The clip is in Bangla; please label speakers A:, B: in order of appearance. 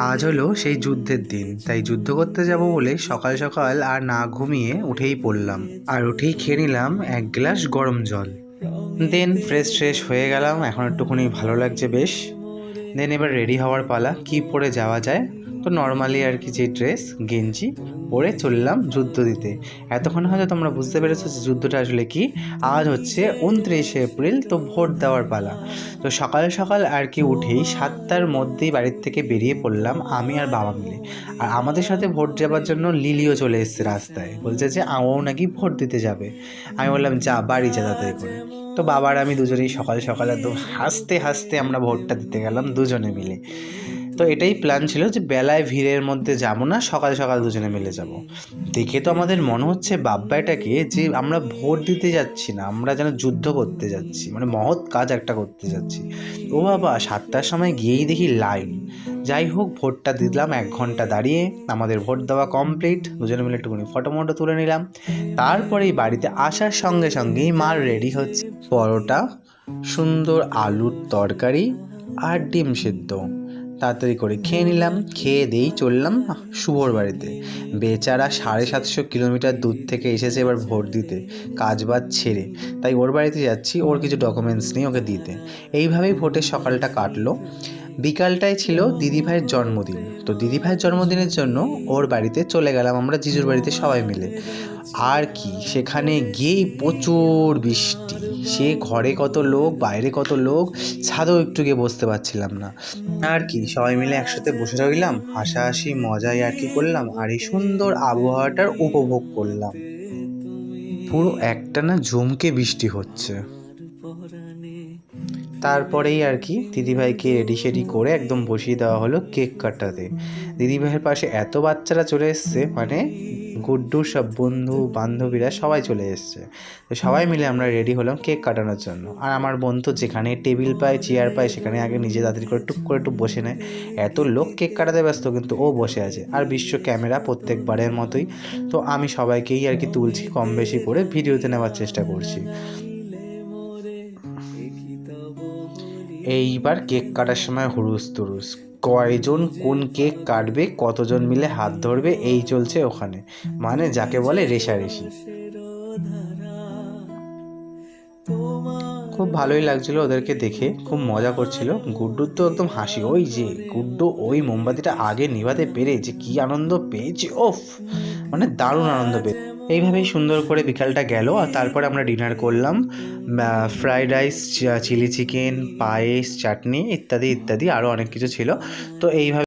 A: আজ হলো সেই যুদ্ধের দিন, তাই যুদ্ধ করতে যাব বলে সকাল সকাল আর না ঘুমিয়ে উঠেই পড়লাম। আর উঠেই খেয়ে নিলাম এক গ্লাস গরম জল। দেন ফ্রেশ হয়ে গেলাম, এখন একটুখানি ভালো লাগছে বেশ। দেন এবার রেডি হওয়ার পালা, কি পরে যাওয়া যায়। তো নর্মালি আর কি যে ড্রেস গেঞ্জি পরে চললাম যুদ্ধ দিতে। এতক্ষণ হয়তো তোমরা বুঝতে পেরেছো যে যুদ্ধটা আসলে কি। আজ হচ্ছে 29শে এপ্রিল, তো ভোট দেওয়ার পালা। তো সকাল সকাল আর কি উঠেই 7টার মধ্যেই বাড়ির থেকে বেরিয়ে পড়লাম আমি আর বাবা মিলে। আর আমাদের সাথে ভোট যাবার জন্য লিলিও চলে এসছে রাস্তায়, বলছে যে ও নাকি ভোট দিতে যাবে। আমি বললাম যা, বাড়ি যা তাড়াতাড়ি করে। তো বাবার আমি দুজনেই সকাল সকাল একদম হাসতে হাসতে আমরা ভোটটা দিতে গেলাম দুজনে মিলে। তো এটাই প্ল্যান ছিল যে বেলায় ভিড়ের মধ্যে যাবো না, সকাল সকাল দুজনে মিলে যাব। দেখে তো আমাদের মনে হচ্ছে বাব্বাটাকে যে আমরা ভোট দিতে যাচ্ছি না, আমরা যেন যুদ্ধ করতে যাচ্ছি, মানে মহৎ কাজ একটা করতে যাচ্ছি। ও বাবা, 7টার সময় গিয়েই দেখি লাইন। যাই হোক, ভোটটা দিলাম 1 ঘন্টা দাঁড়িয়ে। আমাদের ভোট দেওয়া কমপ্লিট, দুজনে মিলে একটুখানি ফটো তুলে নিলাম। তারপরেই বাড়িতে আসার সঙ্গে সঙ্গেই মার রেডি হচ্ছে পরোটা, সুন্দর আলুর তরকারি আর ডিম সেদ্ধ। তাড়াতাড়ি করে খেয়ে নিলাম, খেয়ে দিয়েই চললাম শুভর বাড়িতে। বেচারা 750 কিলোমিটার দূর থেকে এসেছে এবার ভোট দিতে, কাজ বাজ ছেড়ে। তাই ওর বাড়িতে যাচ্ছি, ওর কিছু ডকুমেন্টস নিয়ে ওকে দিতে। এইভাবেই ভোটের সকালটা কাটলো। বিকালটায় ছিল দিদিভাইয়ের জন্মদিন, তো দিদিভাইয়ের জন্মদিনের জন্য ওর বাড়িতে চলে গেলাম আমরা জিজুর বাড়িতে সবাই মিলে। আর কি, সেখানে গিয়েই প্রচুর বৃষ্টি। সে ঘরে কত লোক, বাইরে কত লোক, ছাদেও একটু গিয়ে বসতে পারছিলাম না। আর কি, সবাই মিলে একসাথে বসে রইলাম, হাসাহাসি মজায় আর কি করলাম, আর এই সুন্দর আবহাওয়াটার উপভোগ করলাম। পুরো একটানা জমকে বৃষ্টি হচ্ছে। তারপরেই আর কি দিদিভাইকে রেডি করে একদম বসিয়ে দেওয়া হলো কেক কাটাতে। দিদিভাইয়ের পাশে এত বাচ্চারা চলে এসছে, মানে গুড্ডুর সব বন্ধু বান্ধবীরা সবাই চলে এসছে। তো সবাই মিলে আমরা রেডি হলাম কেক কাটানোর জন্য। আর আমার বোন তো যেখানে টেবিল পায়, চেয়ার পায়, সেখানে আগে নিজে তাড়াতাড়ি করে টুক করে একটু বসে নেয়। এত লোক কেক কাটাতে ব্যস্ত, কিন্তু ও বসে আছে। আর বিশ্ব ক্যামেরা প্রত্যেকবারের মতোই। তো আমি সবাইকেই আর কি তুলছি, কম বেশি করে ভিডিওতে নেওয়ার চেষ্টা করছি। এইবার কেক কাটার সময় হুড়ুস তুরুস, কয়জন কোন কেক কাটবে, কতজন মিলে হাত ধরবে, এই চলছে ওখানে, মানে যাকে বলে রেষারেষি। খুব ভালোই লাগছিল ওদেরকে দেখে, খুব মজা করছিল। গুড্ডুর তো একদম হাসি, ওই যে গুড্ডু ওই মোমবাতিটা আগে নিভাতে পেরে যে কি আনন্দ পেয়েছে, ওফ, মানে দারুণ আনন্দ পেয়েছে। এইভাবেই সুন্দর করে বিকালটা গেল। আর তারপরে আমরা ডিনার করলাম, ফ্রাইড রাইস, চিলি চিকেন, পায়েস, চাটনি ইত্যাদি ইত্যাদি, আরও অনেক কিছু ছিল। তো এইভাবে